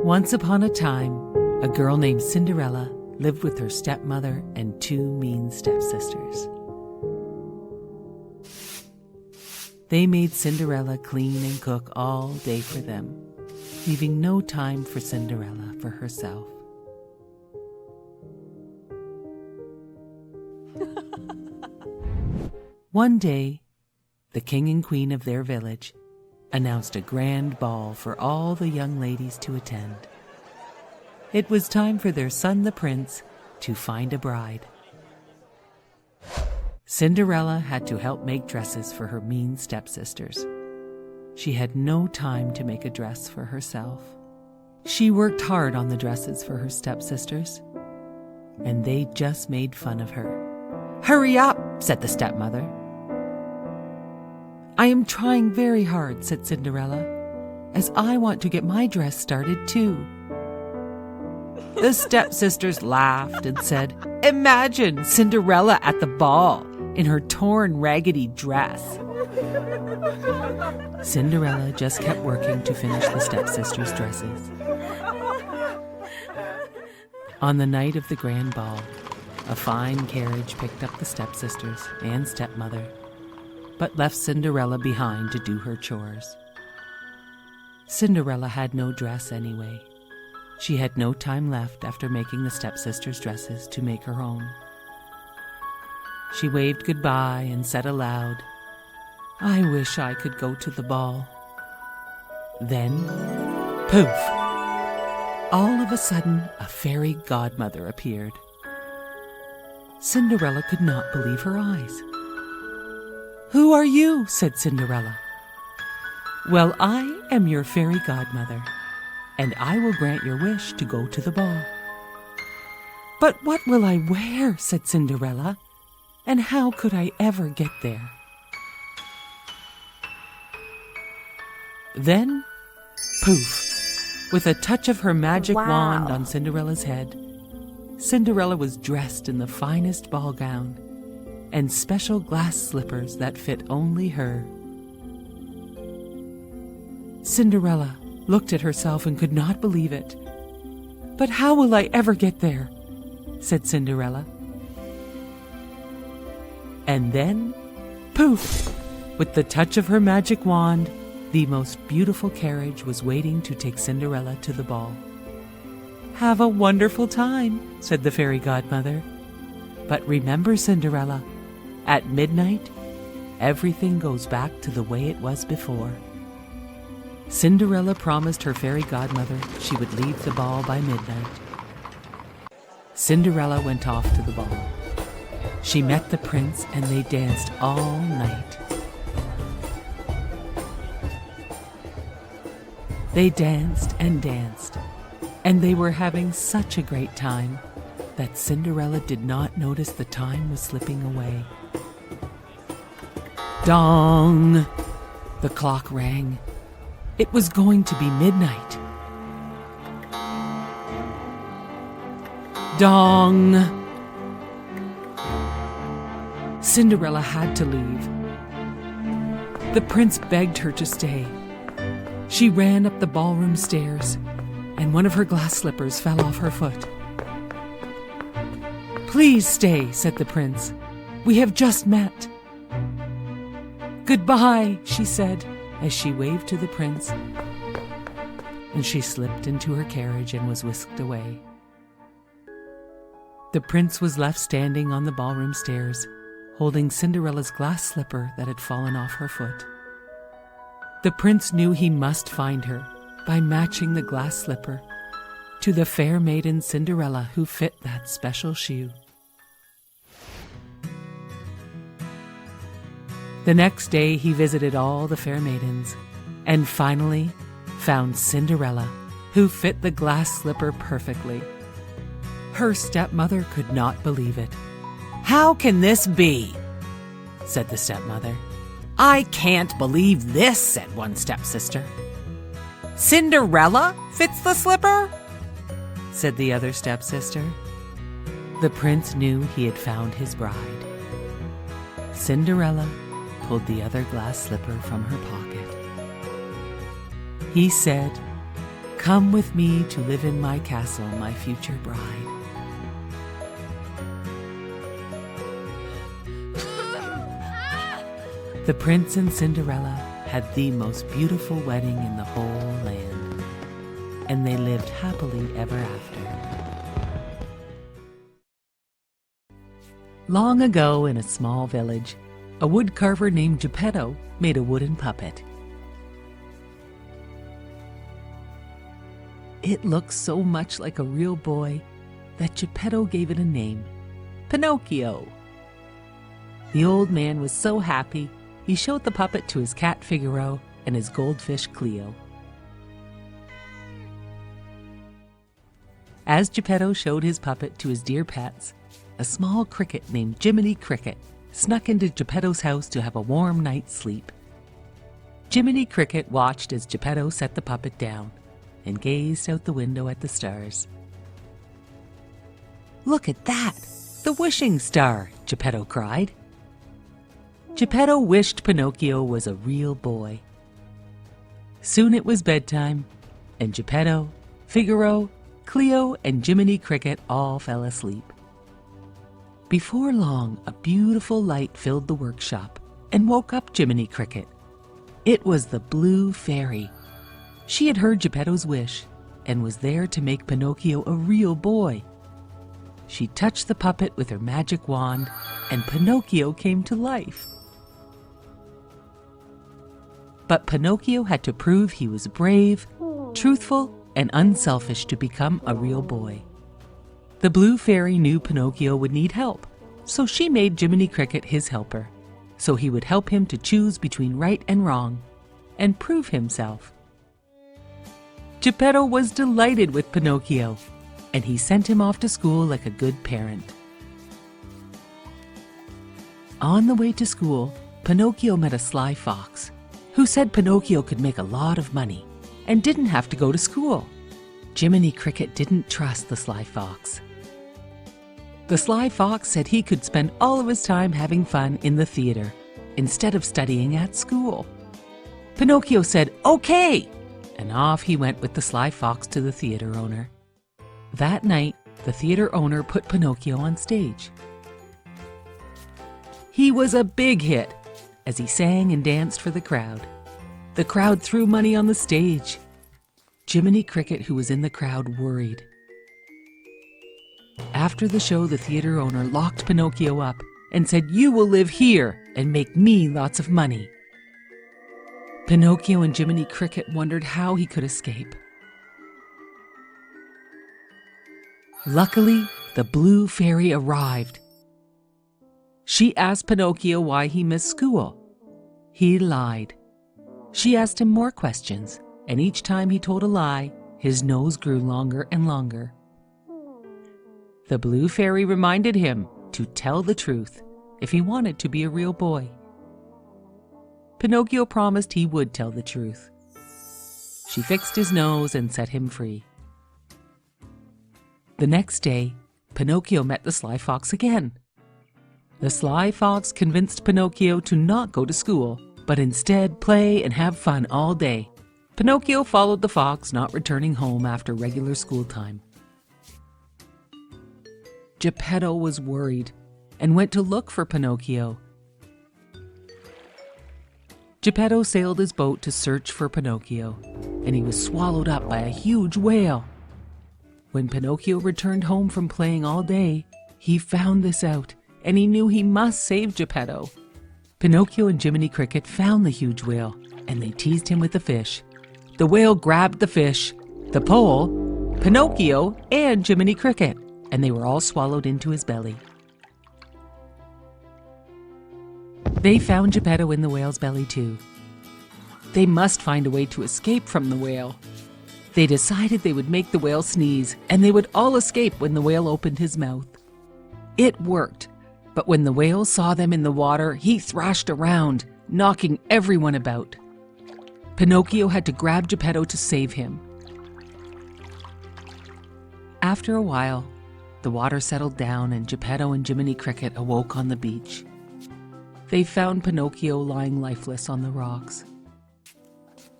Once upon a time, a girl named Cinderella lived with her stepmother and two mean stepsisters. They made Cinderella clean and cook all day for them, leaving no time for Cinderella for herself. One day, the king and queen of their village announced a grand ball for all the young ladies to attend. It was time for their son, the prince, to find a bride. Cinderella had to help make dresses for her mean stepsisters. She had no time to make a dress for herself. She worked hard on the dresses for her stepsisters, and they just made fun of her. "Hurry up," said the stepmother. "I am trying very hard," said Cinderella, "as I want to get my dress started too." The stepsisters laughed and said, "Imagine Cinderella at the ball in her torn, raggedy dress." Cinderella just kept working to finish the stepsisters' dresses. On the night of the grand ball, a fine carriage picked up the stepsisters and stepmother, but left Cinderella behind to do her chores. Cinderella had no dress anyway. She had no time left after making the stepsisters' dresses to make her own. She waved goodbye and said aloud, "I wish I could go to the ball." Then, poof! All of a sudden, a fairy godmother appeared. Cinderella could not believe her eyes. "Who are you?" said Cinderella. "Well, I am your fairy godmother, and I will grant your wish to go to the ball." "But what will I wear?" said Cinderella, "and how could I ever get there?" Then, poof! With a touch of her magic wand on Cinderella's head, Cinderella was dressed in the finest ball gown and special glass slippers that fit only her. Cinderella looked at herself and could not believe it. "But how will I ever get there?" said Cinderella. And then, poof! With the touch of her magic wand, the most beautiful carriage was waiting to take Cinderella to the ball. "Have a wonderful time," said the fairy godmother. "But remember, Cinderella, at midnight, everything goes back to the way it was before." Cinderella promised her fairy godmother she would leave the ball by midnight. Cinderella went off to the ball. She met the prince and they danced all night. They danced, and they were having such a great time that Cinderella did not notice the time was slipping away. Dong! The clock rang. It was going to be midnight. Dong! Cinderella had to leave. The prince begged her to stay. She ran up the ballroom stairs, and one of her glass slippers fell off her foot. "Please stay," said the prince. "We have just met." "Goodbye," she said, as she waved to the prince, and she slipped into her carriage and was whisked away. The prince was left standing on the ballroom stairs, holding Cinderella's glass slipper that had fallen off her foot. The prince knew he must find her by matching the glass slipper to the fair maiden Cinderella who fit that special shoe. The next day he visited all the fair maidens and finally found Cinderella, who fit the glass slipper perfectly. Her stepmother could not believe it. "How can this be?" said the stepmother. "I can't believe this," said one stepsister. "Cinderella fits the slipper?" said the other stepsister. The prince knew he had found his bride. Cinderella pulled the other glass slipper from her pocket. He said, Come with me to live in my castle, my future bride. The prince and Cinderella had the most beautiful wedding in the whole land, and they lived happily ever after. Long ago, in a small village, a woodcarver named Geppetto made a wooden puppet. It looked so much like a real boy that Geppetto gave it a name, Pinocchio. The old man was so happy, he showed the puppet to his cat Figaro and his goldfish Cleo. As Geppetto showed his puppet to his dear pets, a small cricket named Jiminy Cricket snuck into Geppetto's house to have a warm night's sleep. Jiminy Cricket watched as Geppetto set the puppet down and gazed out the window at the stars. "Look at that! The wishing star!" Geppetto cried. Geppetto wished Pinocchio was a real boy. Soon it was bedtime, and Geppetto, Figaro, Cleo, and Jiminy Cricket all fell asleep. Before long, a beautiful light filled the workshop and woke up Jiminy Cricket. It was the Blue Fairy. She had heard Geppetto's wish and was there to make Pinocchio a real boy. She touched the puppet with her magic wand, and Pinocchio came to life. But Pinocchio had to prove he was brave, truthful, and unselfish to become a real boy. The Blue Fairy knew Pinocchio would need help, so she made Jiminy Cricket his helper, so he would help him to choose between right and wrong, and prove himself. Geppetto was delighted with Pinocchio, and he sent him off to school like a good parent. On the way to school, Pinocchio met a sly fox, who said Pinocchio could make a lot of money and didn't have to go to school. Jiminy Cricket didn't trust the sly fox. The sly fox said he could spend all of his time having fun in the theater instead of studying at school. Pinocchio said, "Okay!" and off he went with the sly fox to the theater owner. That night, the theater owner put Pinocchio on stage. He was a big hit as he sang and danced for the crowd. The crowd threw money on the stage. Jiminy Cricket, who was in the crowd, worried. After the show, the theater owner locked Pinocchio up and said, "You will live here and make me lots of money." Pinocchio and Jiminy Cricket wondered how he could escape. Luckily, the Blue Fairy arrived. She asked Pinocchio why he missed school. He lied. She asked him more questions, and each time he told a lie, his nose grew longer and longer. The Blue Fairy reminded him to tell the truth if he wanted to be a real boy. Pinocchio promised he would tell the truth. She fixed his nose and set him free. The next day, Pinocchio met the sly fox again. The sly fox convinced Pinocchio to not go to school, but instead play and have fun all day. Pinocchio followed the fox, not returning home after regular school time. Geppetto was worried and went to look for Pinocchio. Geppetto sailed his boat to search for Pinocchio, and he was swallowed up by a huge whale. When Pinocchio returned home from playing all day, he found this out, and he knew he must save Geppetto. Pinocchio and Jiminy Cricket found the huge whale, and they teased him with the fish. The whale grabbed the fish, the pole, Pinocchio, and Jiminy Cricket, and they were all swallowed into his belly. They found Geppetto in the whale's belly too. They must find a way to escape from the whale. They decided they would make the whale sneeze, and they would all escape when the whale opened his mouth. It worked, but when the whale saw them in the water, he thrashed around, knocking everyone about. Pinocchio had to grab Geppetto to save him. After a while, the water settled down and Geppetto and Jiminy Cricket awoke on the beach. They found Pinocchio lying lifeless on the rocks.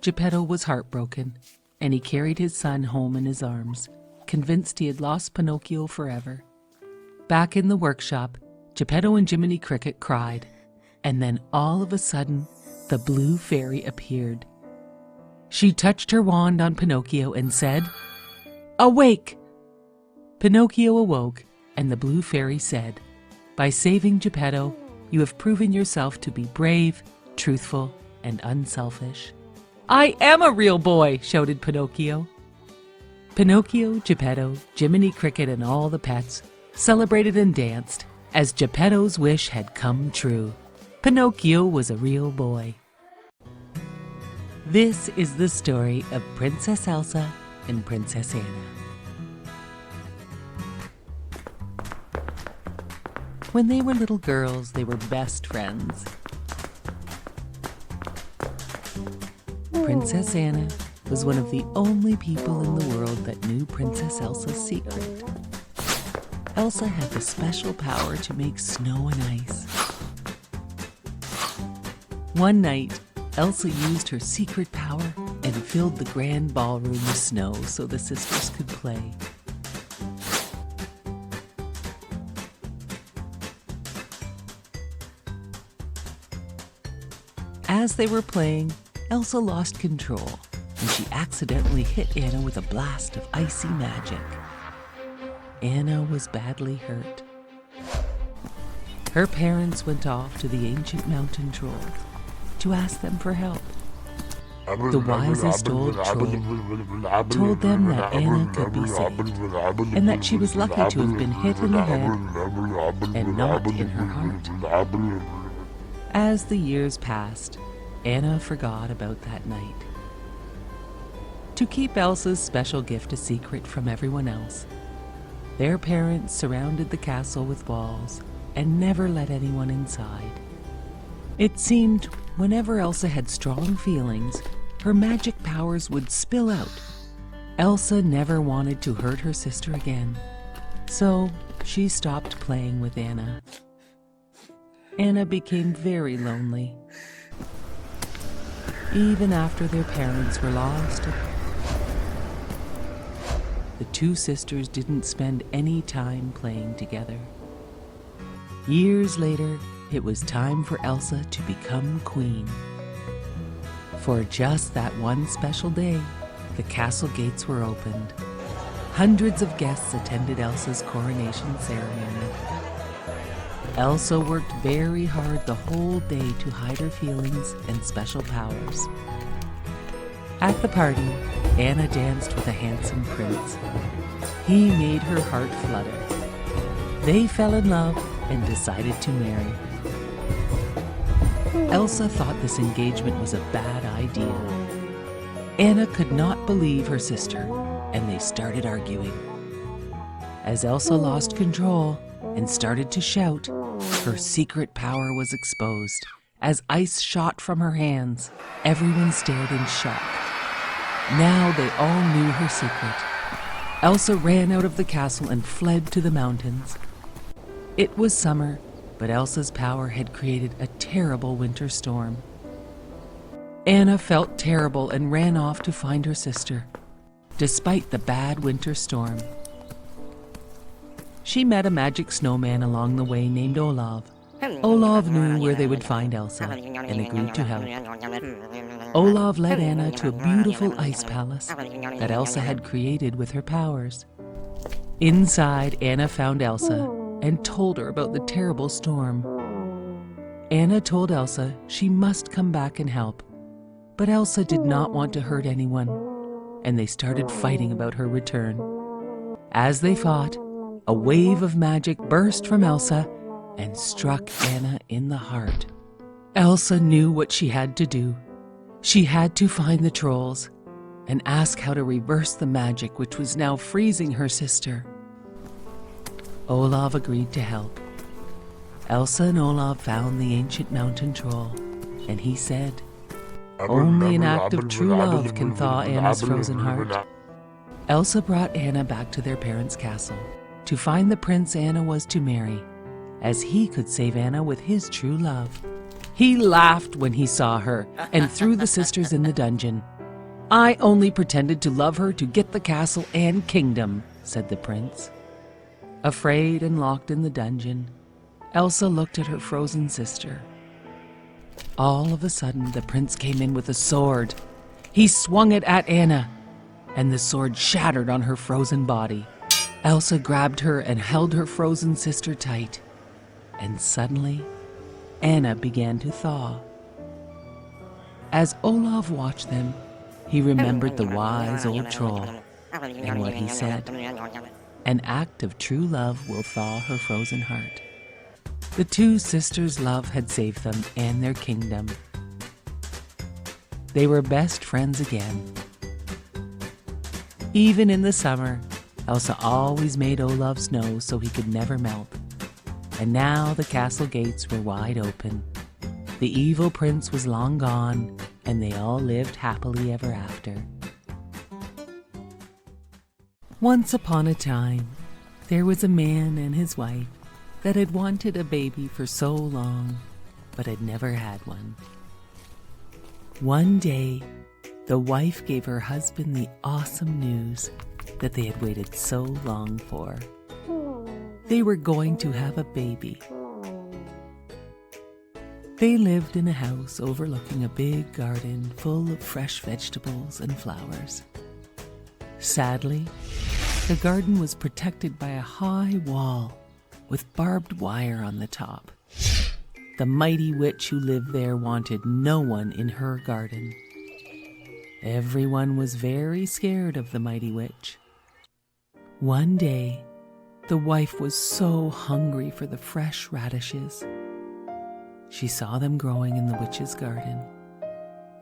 Geppetto was heartbroken, and he carried his son home in his arms, convinced he had lost Pinocchio forever. Back in the workshop, Geppetto and Jiminy Cricket cried, and then all of a sudden, the blue fairy appeared. She touched her wand on Pinocchio and said, "Awake!" Pinocchio awoke, and the blue fairy said, "By saving Geppetto, you have proven yourself to be brave, truthful, and unselfish." "I am a real boy!" shouted Pinocchio. Pinocchio, Geppetto, Jiminy Cricket, and all the pets celebrated and danced as Geppetto's wish had come true. Pinocchio was a real boy. This is the story of Princess Elsa and Princess Anna. When they were little girls, they were best friends. Princess Anna was one of the only people in the world that knew Princess Elsa's secret. Elsa had the special power to make snow and ice. One night, Elsa used her secret power and filled the grand ballroom with snow so the sisters could play. As they were playing, Elsa lost control, and she accidentally hit Anna with a blast of icy magic. Anna was badly hurt. Her parents went off to the ancient mountain trolls to ask them for help. The wisest old troll told them that Anna could be saved, and that she was lucky to have been hit in the head and not in her heart. As the years passed, Anna forgot about that night. To keep Elsa's special gift a secret from everyone else, their parents surrounded the castle with walls and never let anyone inside. It seemed whenever Elsa had strong feelings, her magic powers would spill out. Elsa never wanted to hurt her sister again, so she stopped playing with Anna. Anna became very lonely. Even after their parents were lost, the two sisters didn't spend any time playing together. Years later, it was time for Elsa to become queen. For just that one special day, the castle gates were opened. Hundreds of guests attended Elsa's coronation ceremony. Elsa worked very hard the whole day to hide her feelings and special powers. At the party, Anna danced with a handsome prince. He made her heart flutter. They fell in love and decided to marry. Elsa thought this engagement was a bad idea. Anna could not believe her sister, and they started arguing. As Elsa lost control and started to shout, her secret power was exposed. As ice shot from her hands, everyone stared in shock. Now they all knew her secret. Elsa ran out of the castle and fled to the mountains. It was summer, but Elsa's power had created a terrible winter storm. Anna felt terrible and ran off to find her sister, despite the bad winter storm. She met a magic snowman along the way named Olaf. Olaf knew where they would find Elsa and agreed to help. Olaf led Anna to a beautiful ice palace that Elsa had created with her powers. Inside, Anna found Elsa and told her about the terrible storm. Anna told Elsa she must come back and help, but Elsa did not want to hurt anyone, and they started fighting about her return. As they fought, a wave of magic burst from Elsa and struck Anna in the heart. Elsa knew what she had to do. She had to find the trolls and ask how to reverse the magic which was now freezing her sister. Olaf agreed to help. Elsa and Olaf found the ancient mountain troll, and he said, "Only an act of true love can thaw Anna's frozen heart." Elsa brought Anna back to their parents' castle to find the prince Anna was to marry, as he could save Anna with his true love. He laughed when he saw her and threw the sisters in the dungeon. "I only pretended to love her to get the castle and kingdom," said the prince. Afraid and locked in the dungeon, Elsa looked at her frozen sister. All of a sudden, the prince came in with a sword. He swung it at Anna, and the sword shattered on her frozen body. Elsa grabbed her and held her frozen sister tight, and suddenly, Anna began to thaw. As Olaf watched them, he remembered the wise old troll and what he said. An act of true love will thaw her frozen heart. The two sisters' love had saved them and their kingdom. They were best friends again. Even in the summer, Elsa always made Olaf snow so he could never melt. And now the castle gates were wide open. The evil prince was long gone, and they all lived happily ever after. Once upon a time, there was a man and his wife that had wanted a baby for so long, but had never had one. One day, the wife gave her husband the awesome news that they had waited so long for. They were going to have a baby. They lived in a house overlooking a big garden full of fresh vegetables and flowers. Sadly, the garden was protected by a high wall with barbed wire on the top. The mighty witch who lived there wanted no one in her garden. Everyone was very scared of the mighty witch. One day, the wife was so hungry for the fresh radishes. She saw them growing in the witch's garden,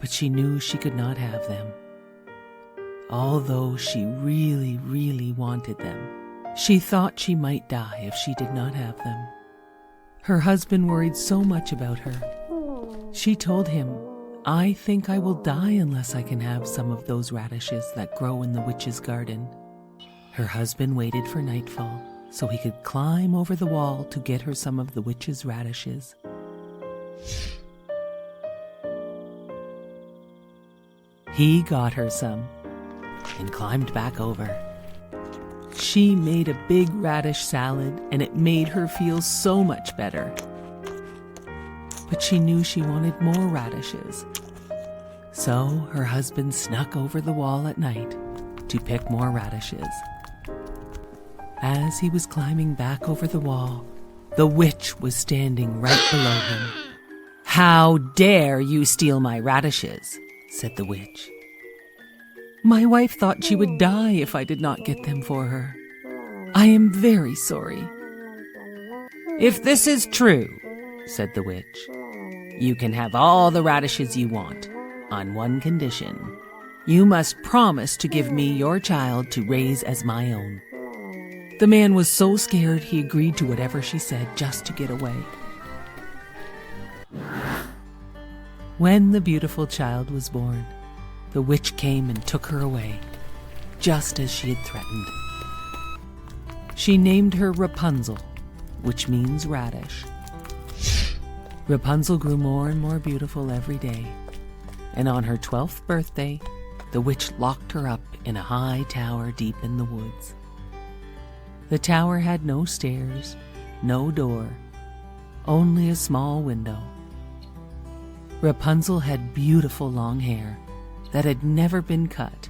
but she knew she could not have them. Although she really, really wanted them, she thought she might die if she did not have them. Her husband worried so much about her. She told him, "I think I will die unless I can have some of those radishes that grow in the witch's garden." Her husband waited for nightfall so he could climb over the wall to get her some of the witch's radishes. He got her some and climbed back over. She made a big radish salad, and it made her feel so much better. But she knew she wanted more radishes. So her husband snuck over the wall at night to pick more radishes. As he was climbing back over the wall, the witch was standing right below him. "How dare you steal my radishes?" said the witch. "My wife thought she would die if I did not get them for her. I am very sorry." "If this is true," said the witch, "you can have all the radishes you want, on one condition. You must promise to give me your child to raise as my own." The man was so scared he agreed to whatever she said just to get away. When the beautiful child was born, the witch came and took her away, just as she had threatened. She named her Rapunzel, which means radish. Rapunzel grew more and more beautiful every day, and on her 12th birthday, the witch locked her up in a high tower deep in the woods. The tower had no stairs, no door, only a small window. Rapunzel had beautiful long hair that had never been cut,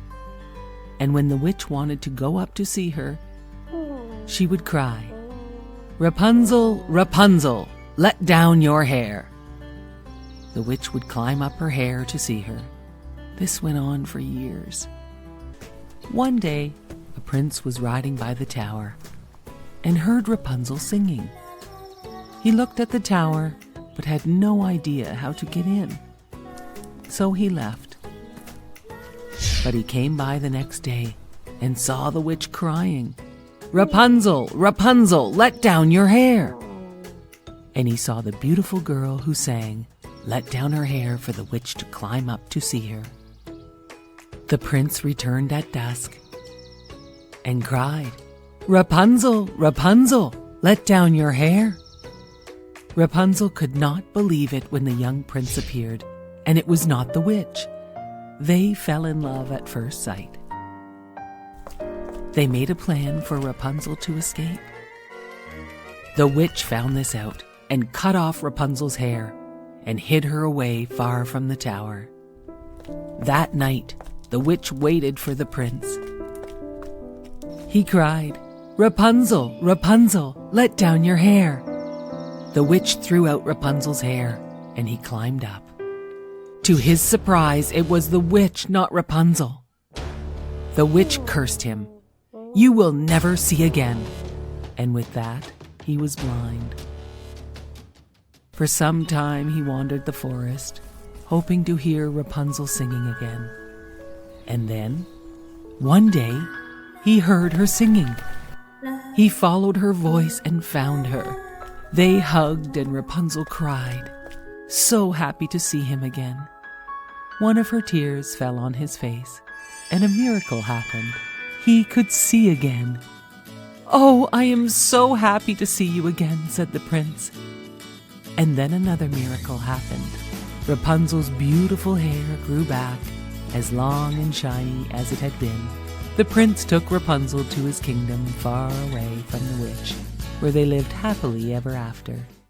and when the witch wanted to go up to see her, she would cry, "Rapunzel, Rapunzel, let down your hair." The witch would climb up her hair to see her. This went on for years. One day, a prince was riding by the tower and heard Rapunzel singing. He looked at the tower but had no idea how to get in. So he left. But he came by the next day and saw the witch crying, "Rapunzel, Rapunzel, let down your hair." And he saw the beautiful girl who sang, let down her hair for the witch to climb up to see her. The prince returned at dusk and cried, "Rapunzel, Rapunzel, let down your hair." Rapunzel could not believe it when the young prince appeared, and it was not the witch. They fell in love at first sight. They made a plan for Rapunzel to escape. The witch found this out and cut off Rapunzel's hair and hid her away far from the tower. That night, the witch waited for the prince. He cried, "Rapunzel, Rapunzel, let down your hair." The witch threw out Rapunzel's hair, and he climbed up. To his surprise, it was the witch, not Rapunzel. The witch cursed him. "You will never see again." And with that, he was blind. For some time he wandered the forest, hoping to hear Rapunzel singing again. And then, one day, he heard her singing. He followed her voice and found her. They hugged and Rapunzel cried, so happy to see him again. One of her tears fell on his face, and a miracle happened. He could see again. "Oh, I am so happy to see you again," said the prince. And then another miracle happened. Rapunzel's beautiful hair grew back, as long and shiny as it had been. The prince took Rapunzel to his kingdom far away from the witch, where they lived happily ever after.